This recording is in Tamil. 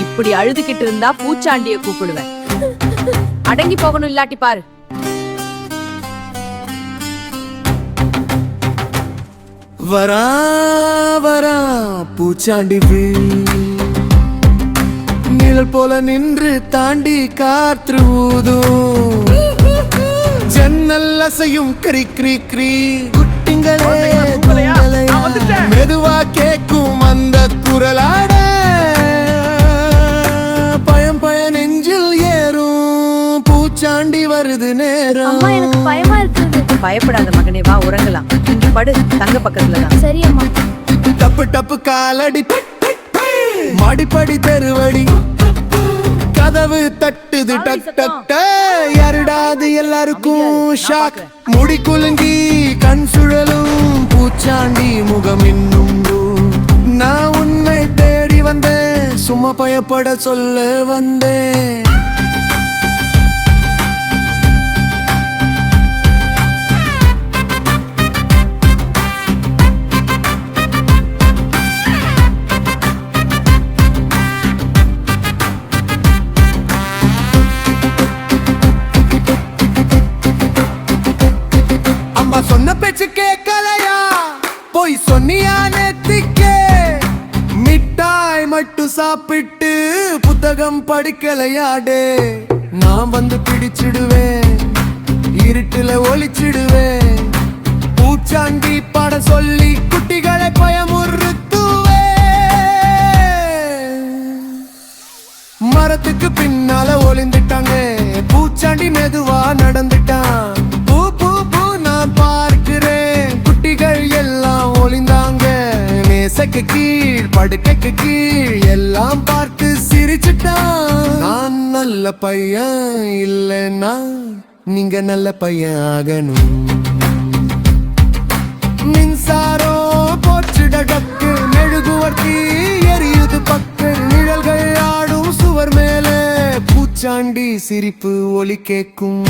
இப்படி அழுதுகிட்டு இருந்தா பூச்சாண்டிய கூப்பிடுவேன். அடங்கி போகணும், இல்லாட்டி பாரு. வரா வரா பூச்சாண்டி நிழல் போல நின்று தாண்டி காற்று ஊதும். ஜன்னல் அசையும் கிரி கிரி கிரி குட்டிங்களே மெதுவா கேக்கும் அந்த குரலாட பயம் நெஞ்சில் ஏறும். பூச்சாண்டி வருது நேரம். எனக்கு பயமா இருக்குது. பயப்படாத மகனே, வா உறங்கலாம். இங்க படு, தங்க பக்கத்துலதான். சரி அம்மா. டப்பு டப்பு காலடி மாடிப்படி தெருவடி கதவு தட்டுது டக் டக். யாருடாது எல்லாருக்கும் ஷாக். முடி குலுங்கி கண் சுழலும் பூச்சாண்டி முகம் இன்னும். நான் உன்னை தேடி வந்தேன், சும்மா பயப்பட சொல்ல வந்தேன். சொன்ன பேச்சு கேட்கலையா, போய் சொன்னியா நேத்திக்கே. மிட்டாய் மட்டும் சாப்பிட்டு புத்தகம் படிக்கலையாடே. நான் வந்து பிடிச்சிடுவேன், இருட்டுல ஒளிச்சிடுவேன். பூச்சாண்டி பாட சொல்லி குட்டிகளை பயமுறுத்துவேன். மரத்துக்கு பின்னால ஒளிந்துட்டாங்க, பூச்சாண்டி மெதுவா நடந்துட்டான். பார்க்கிறேன் குட்டிகள் எல்லாம் ஒளிந்தாங்க. மேசைக்கு கீழ் படுக்கைக்கு கீழ் எல்லாம் பார்த்து சிரிச்சுட்டான். நான் நல்ல பையன் இல்லைன்னா நீங்க நல்ல பையன் ஆகணும். மின்சாரம் போச்சுடக்கு, மெழுகுவர்த்தி எரியுது பக்கு. நிழல்கள் ஆடும் சுவர் மேல பூச்சாண்டி சிரிப்பு ஒலி கேட்கும்.